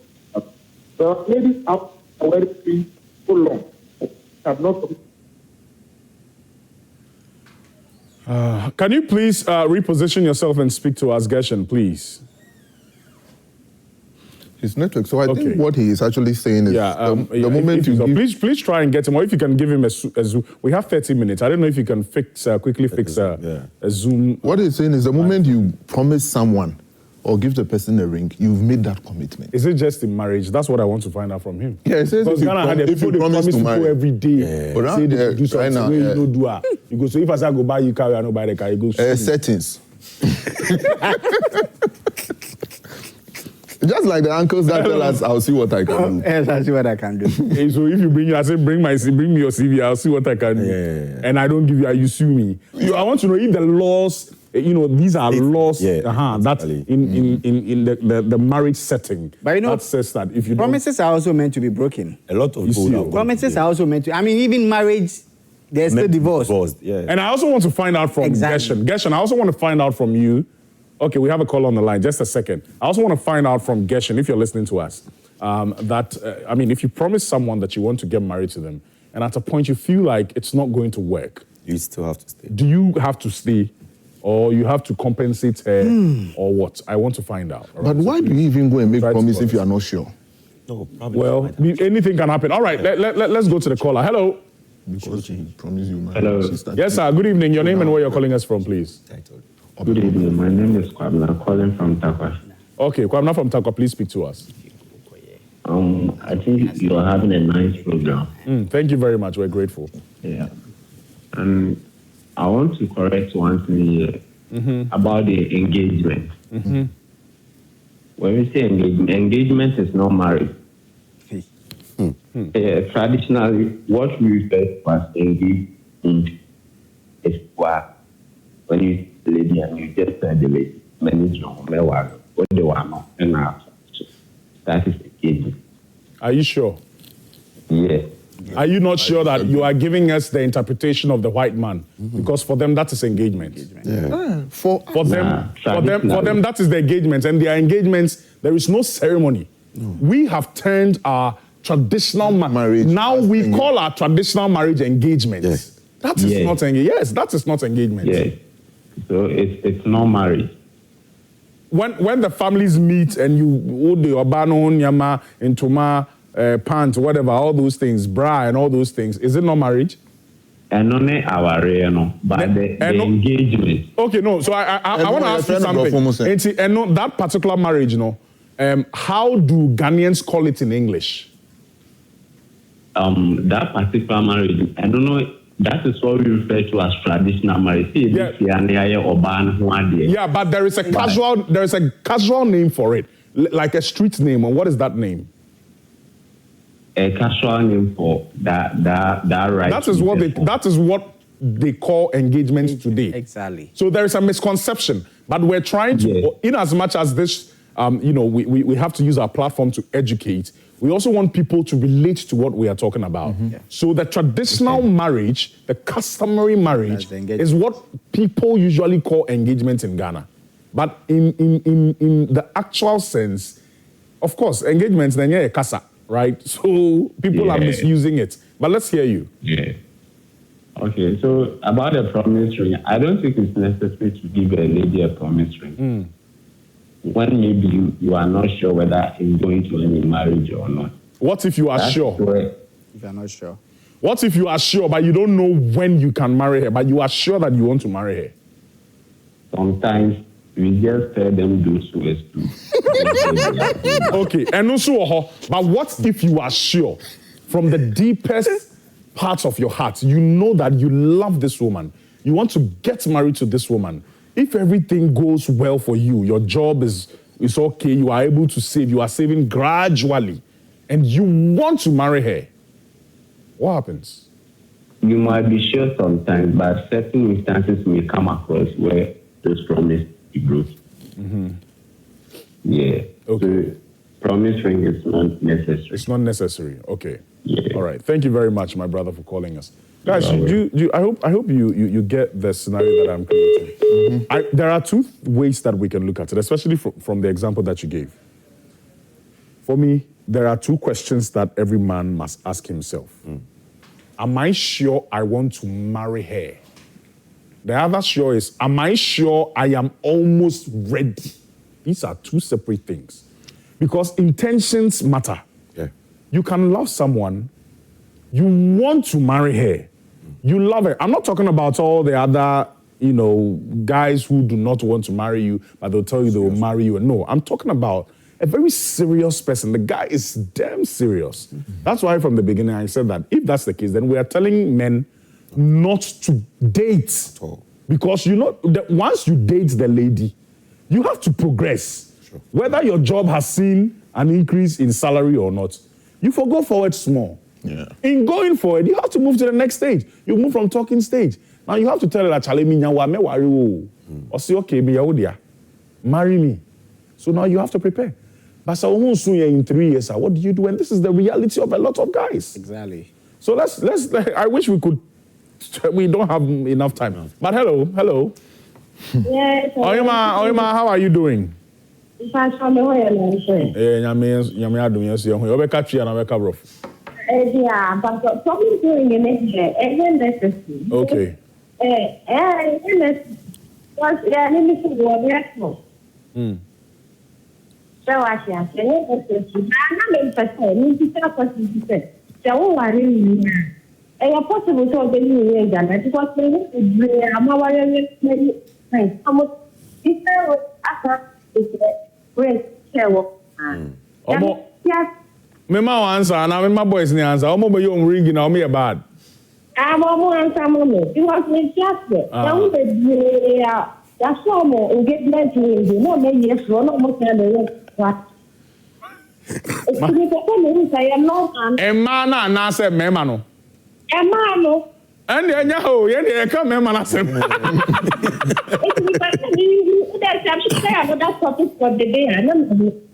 But ladies have already been so long, have not. Can you please reposition yourself and speak to us, Gershon, please? His network. So I Okay. think what he is actually saying is the moment you give, please try and get him, or if you can give him a Zoom. We have 30 minutes. I don't know if you can quickly fix a Zoom. what he's saying is the moment you promise someone or give the person a ring, you've made that commitment. Is it just in marriage? That's what I want to find out from him. Yeah, it says Because if you Ghana had if you they promise to people marry. every day. But now Say they they're do something trying now, where yeah. you no do it. You go, so if I say I go buy you car, I no buy the car, you go. sue me. Settings. Just like the uncles that tell us, I'll see what I can do. Yes, I see what I can do. Hey, so if you bring, I say bring me your CV, I'll see what I can do. Yeah. And I don't give you sue me. So I want to know if the laws, these are laws that basically. in the marriage setting. But that says that if you Promises are also meant to be broken. A lot of You people see, have gone Promises through are also meant to. I mean, even marriage, there's still it. divorce. Divorced, yeah. And I also want to find out from Exactly. Gershon, I also want to find out from you. Okay, we have a call on the line. Just a second. I also want to find out from Gershon, if you're listening to us, if you promise someone that you want to get married to them, and at a point you feel like it's not going to work, You still have to stay. do you have to stay, or you have to compensate her, or what? I want to find out. all right? But why do you even go and make Try to promise promise. if you are not sure? No, probably. Well, anything can happen. All right, let's go to the caller. Hello. Because he promised you marriage. Hello. She started- Yes, sir. Good evening. Your name and where you're calling us from, please. Titled. Good evening. My name is Kwabna, calling from Takwa. Okay, Kwamna from Takwa, please speak to us. I think you are having a nice program. Thank you very much. We're grateful. Yeah. And I want to correct one thing here about the engagement. When we say engagement is not marriage. Traditionally, what we refer to as engagement is when you see the lady and you just tell the lady, what they want, and that is engagement. Are you sure? Yeah. Are you not sure that you are giving us the interpretation of the white man? Because for them, that is engagement. For For them, that is the engagement. And their engagements, there is no ceremony. We have turned our traditional Marriage Now as we engagement. call our traditional marriage engagement. Yes. That is not engagement. Yes, that is not engagement. Yes. So it's not marriage. When the families meet and you the obano nyama intoma pant whatever all those things bra and all those things, is it not marriage? And only our but the engagement. Okay, no. So I want to ask you something. And no, that particular marriage, how do Ghanaians call it in English? That particular marriage, I don't know. That is what we refer to as traditional marriage. Yeah, but there is a casual name for it, like a street name. And what is that name? A casual name for that right. That is what they call engagements today. Exactly. So there is a misconception, but we're trying to, in as much as this, we have to use our platform to educate. We also want people to relate to what we are talking about. Yeah. So the traditional marriage, the customary marriage, is what people usually call engagement in Ghana. But in the actual sense, of course, engagements, then yeah, casa, right? So people are misusing it. But let's hear you. Yeah. Okay, so about the promise ring, I don't think it's necessary to give a lady a promise ring. When maybe you are not sure whether it's going to end in marriage or not. What if you are sure? If you're not sure. What if you are sure, but you don't know when you can marry her, but you are sure that you want to marry her? Sometimes we just tell them those who exclude. Okay, and also, but what if you are sure from the deepest parts of your heart, you know that you love this woman. You want to get married to this woman. If everything goes well for you, your job is okay, you are able to save, you are saving gradually, and you want to marry her, what happens? You might be sure sometimes, but certain instances may come across where those promises be broken. Mm-hmm. Yeah. Okay. So, promise ring is not necessary. It's not necessary. Okay. Yeah. All right. Thank you very much, my brother, for calling us. Guys, I hope you get the scenario that I'm creating. Mm-hmm. There are two ways that we can look at it, especially from the example that you gave. For me, there are two questions that every man must ask himself. Am I sure I want to marry her? The other sure is, am I sure I am almost ready? These are two separate things. Because intentions matter. Yeah. You can love someone, you want to marry her, you love her. I'm not talking about all the other, guys who do not want to marry you, but they'll tell you they will marry you. No, I'm talking about a very serious person. The guy is damn serious. That's why from the beginning I said that if that's the case, then we are telling men not to date. Because once you date the lady, you have to progress. Sure. Whether your job has seen an increase in salary or not, you go forward small. Yeah. In going forward, you have to move to the next stage. You move from talking stage. Now you have to tell her that or say, okay, marry me. So now you have to prepare. But in 3 years, what do you do? And this is the reality of a lot of guys. Exactly. So let's I wish we could. We don't have enough time. But hello. Yes. Oyema, how are you doing? Okay. Possible to be in Ghana because I'm Mema answer, and my boys ni answer. Omo be you ring na me bad. I'm almost because we just that's all engagement ring. No, yes, one almost what. Emma na say mema no. Emma no. And enya ho, ye dey come mema na say.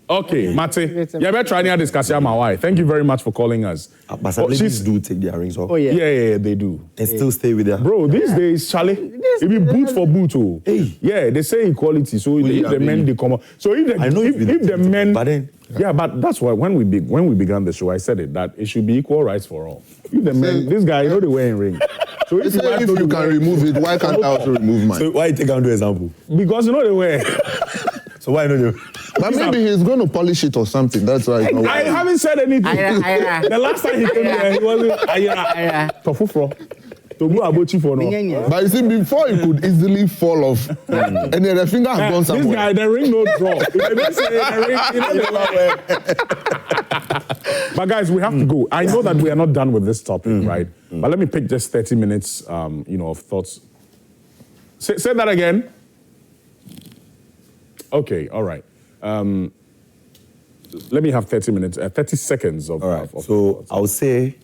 Okay, Mate, you better try to discuss my wife. Thank you very much for calling us. But some ladies do take their rings off. Oh, yeah. Yeah, they do. And still stay with them. Bro, these days, Charlie, it be boot for boot. Oh. Hey. Yeah, they say equality. So if the men, they come up. So if the men... But then, yeah, but that's why when we began the show, I said it, that it should be equal rights for all. If the men, this guy, they're wearing ring. So if you can remove it, why can't I also remove mine? So why you take an example? Because they wear. So why not you? But maybe he's going to polish it or something. That's why. I haven't said anything. The last time he came here, he wasn't. But you see, before he could easily fall off, and then the finger has gone somewhere. This guy, the ring no draw. If they don't say the ring, But guys, we have to go. I know that we are not done with this topic, right? But let me pick just 30 minutes, of thoughts. Say that again. Okay, all right. Let me have 30 minutes, 30 seconds of. All right. So I would say,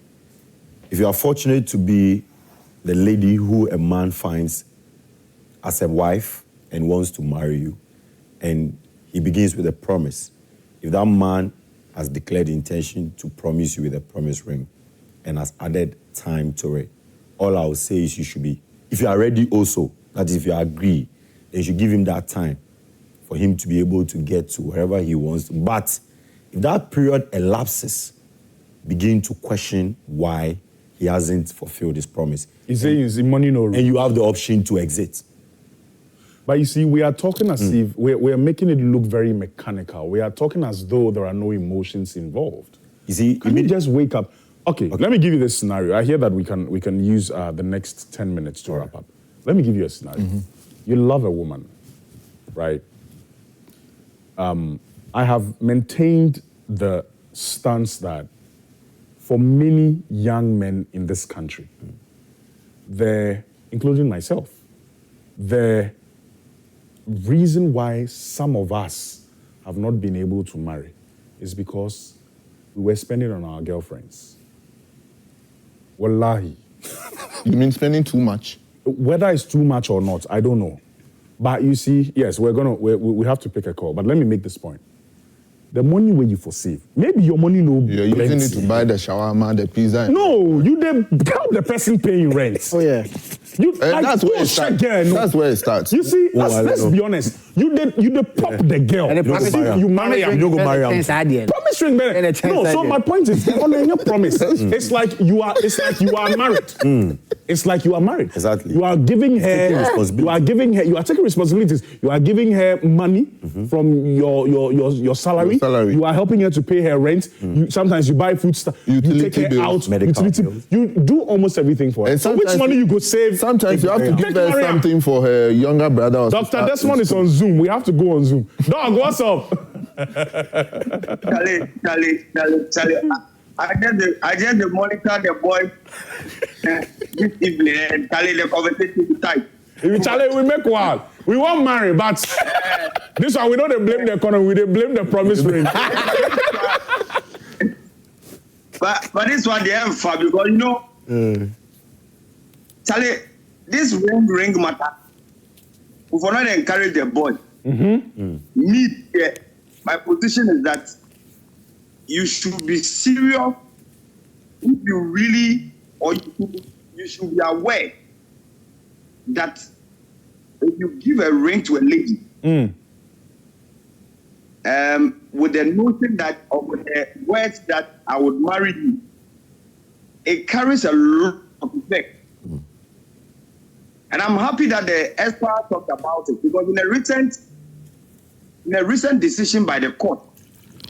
if you are fortunate to be the lady who a man finds as a wife and wants to marry you, and he begins with a promise. If that man has declared the intention to promise you with a promise ring and has added time to it, all I would say is you should be, if you are ready also, that is if you agree, then you should give him that time for him to be able to get to wherever he wants to. But if that period elapses, begin to question why he hasn't fulfilled his promise. He's saying it's money no. And you have the option to exit. But you see, we are talking as if we're making it look very mechanical. We are talking as though there are no emotions involved. You see, can you just wake up? Okay, let me give you this scenario. I hear that we can use the next 10 minutes to wrap up. Let me give you a scenario. You love a woman, right? I have maintained the stance that for many young men in this country, including myself, the reason why some of us have not been able to marry is because we were spending on our girlfriends. Wallahi. You mean spending too much? Whether it's too much or not, I don't know. But you see, yes, we have to pick a call. But let me make this point. The money where you for save, maybe your money no. You're using it to buy the shawarma, the pizza. No, you help the person paying rent. Oh yeah. That's where it starts. That's where it starts. You see, let's be honest. You pop the girl. And you marry her. You go marry her. Promise ring, man. No, so my point is, on your promise, it's like you are married. It's like you are married. Exactly. You are giving her. You are taking responsibilities. You are giving her money from your salary. You are helping her to pay her rent. Sometimes you buy food stuff. You take her bills, out. You do almost everything for her. So which money you go save? Sometimes you have to give her something for her younger brother or Dr. Desmond is on Zoom. We have to go on Zoom. Dog, what's up? Charlie. I just monitor the boy this evening, and Charlie, the conversation is tight. Charlie, we make one. We won't marry, but this one we don't blame the economy. We blame the promise ring. but this one they have fun because you know, Charlie, this ring matter. We will not encourage the boy. My position is that you should be serious if you really, or you should be aware that if you give a ring to a lady, with the notion that, or with the words that I would marry you, it carries a lot of effect. And I'm happy that the expert talked about it because in a recent decision by the court,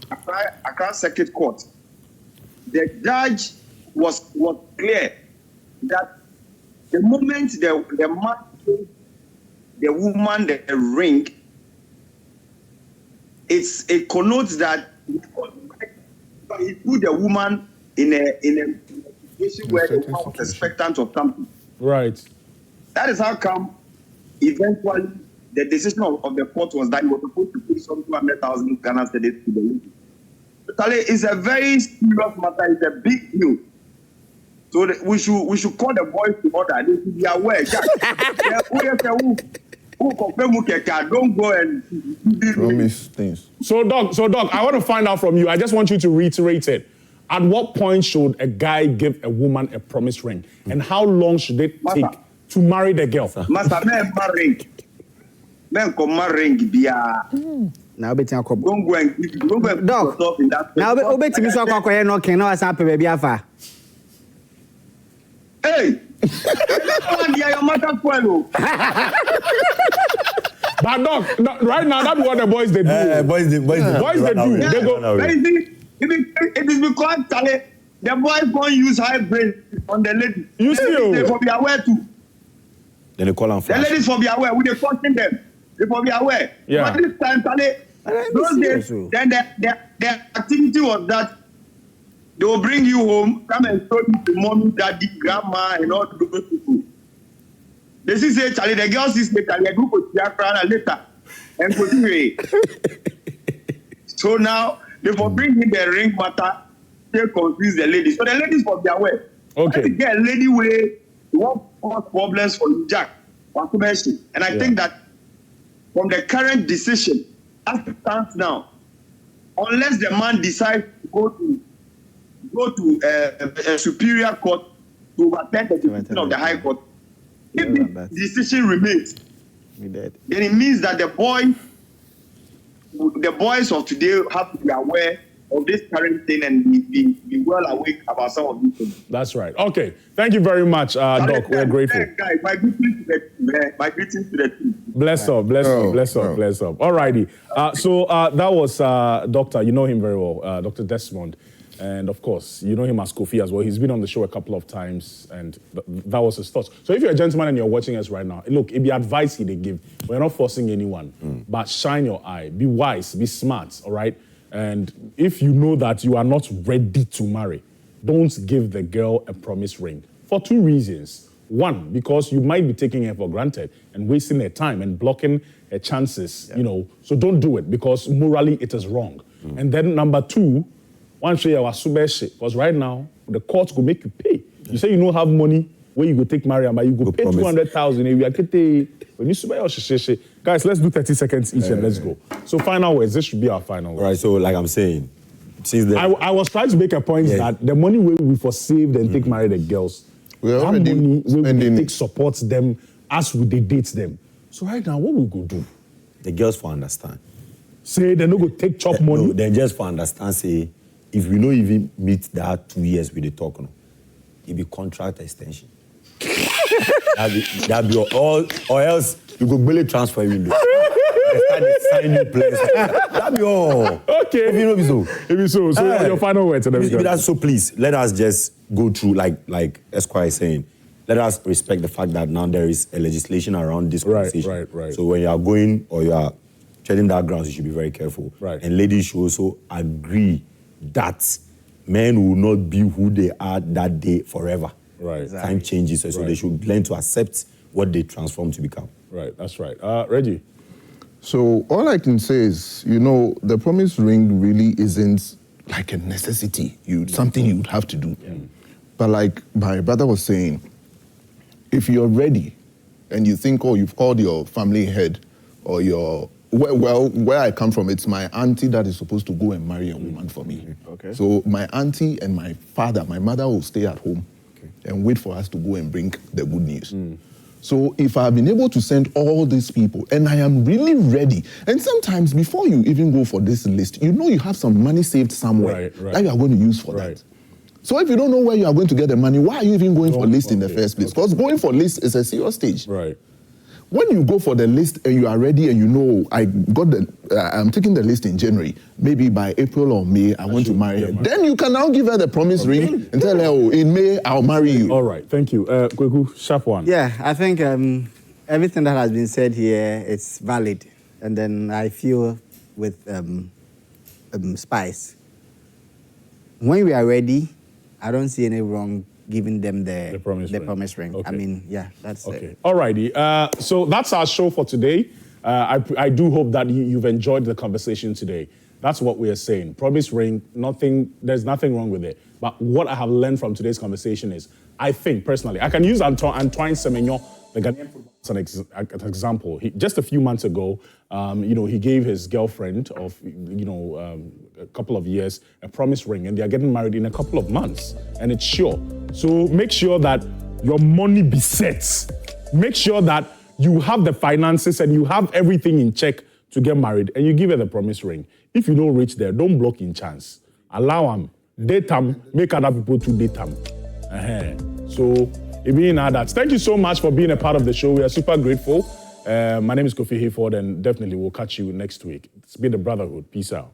Accra Circuit Court, the judge was clear that the moment the man gave the woman the ring, it connotes that he put the woman in a situation where the woman was expectant of something. Right. That is how come eventually the decision of the court was that he was supposed to pay some 200,000 Ghana cedis to the lady. It's a very serious matter. It's a big deal. So we should call the boys to order. They should be aware. Don't go and promise things. So, Doc, I want to find out from you. I just want you to reiterate it. At what point should a guy give a woman a promise ring? And how long should it take to marry the girl? Master, men come ring bia. Now bet you don't go and Doc. Yourself in that. Now bet you so kwakwa no ken no asan pe baby afa. Hey. Your matter fuelo. But Doc, right now that's what the boys they do. Boys they do. They go. It is because Charlie, the boys won't use high brain on the lady. You see, they will be aware too. Then they call them flash. The ladies will be aware. We they caution them. They will be aware. Yeah. But this time, Charlie, those days, then the activity was that they will bring you home, come and show you to mommy, daddy, grandma, and all those people. They say, Charlie, the girl says, Charlie, I go to Biafra later. And go to So now, they will bring in the ring matter, they confuse the ladies. So the ladies will be aware. Okay. Let's get a lady way, what cause problems for you, Jack. And I think that from the current decision, as it stands now, unless the man decides to go to a superior court to overturn the decision of the High Court, if the decision remains, then it means that the boys of today have to be aware of this current thing and be well awake about some of these things. That's right. Okay. Thank you very much, Doc. We're grateful. Guys, my greetings to the team. Bless up. All righty. So that was Doctor. You know him very well, Dr. Desmond. And of course, you know him as Kofi as well. He's been on the show a couple of times, and that was his thoughts. So if you're a gentleman and you're watching us right now, look, it be advice they give. We're not forcing anyone, but shine your eye. Be wise, be smart, all right? And if you know that you are not ready to marry, don't give the girl a promise ring for 2 reasons. One, because you might be taking her for granted and wasting her time and blocking her chances, So don't do it because morally it is wrong. And then number 2, one show you was because right now the courts will make you pay. You say you don't have money where you go take Mariam, but you go pay 200,000. When you guys, let's do 30 seconds each and let's go. So final words. This should be our final words. Right. So like I'm saying, since I was trying to make a point that the money we for saved and take marry the girls. We that already money we spending take supports them as we they date them. So right now, what we go do? the girls for understand. Say they no go take chop money. No, then just for understand, say, if we don't even meet that 2 years with the talk, it be contract extension. that be all, or else you go barely transfer window. Sign new players. That be all. Okay. If you know, so. If it's so your final words and everything. That's so please, let us just go through, like Esquire is saying, let us respect the fact that now there is a legislation around this conversation. Right. So when you are going or you are treading that ground, you should be very careful. Right. And ladies should also agree that men will not be who they are that day forever. Right. Exactly. Time changes, so they should learn to accept what they transform to become. Right, that's right. Reggie? So all I can say is, the promise ring really isn't like a necessity, something you'd have to do. Yeah. But like my brother was saying, if you're ready and you think, you've called your family head or where I come from, it's my auntie that is supposed to go and marry a woman for me. Okay. So my auntie and my mother will stay at home and wait for us to go and bring the good news. So if I've been able to send all these people and I am really ready, and sometimes before you even go for this list, you have some money saved somewhere that you are going to use for that. So if you don't know where you are going to get the money, why are you even going for list in the first place? Because going for list is a serious stage. Right. When you go for the list and you are ready and I'm taking the list in January, maybe by April or May, I want to marry her. Then you can now give her the promise ring and tell her, in May, I'll marry you. All right, thank you. Kweku, sharp one. Yeah, I think everything that has been said here, it's valid. And then I feel with Spice, when we are ready, I don't see any wrong giving them the promise ring. Okay. I mean, yeah, that's okay. All righty. So that's our show for today. I do hope that you've enjoyed the conversation today. That's what we are saying. Promise ring, there's nothing wrong with it. But what I have learned from today's conversation is, I think personally, I can use Antoine Semenyo, the Ghanaian footballer, as an example. Just a few months ago, he gave his girlfriend of, a couple of years a promise ring, and they are getting married in a couple of months, and it's sure. So make sure that your money be set. Make sure that you have the finances and you have everything in check to get married, and you give her the promise ring. If you don't reach there, don't block in chance. Allow them. Date them. Make other people to date them. So, it being that, thank you so much for being a part of the show. We are super grateful. My name is Kofi Hayford, and definitely we'll catch you next week. It's been the Brotherhood. Peace out.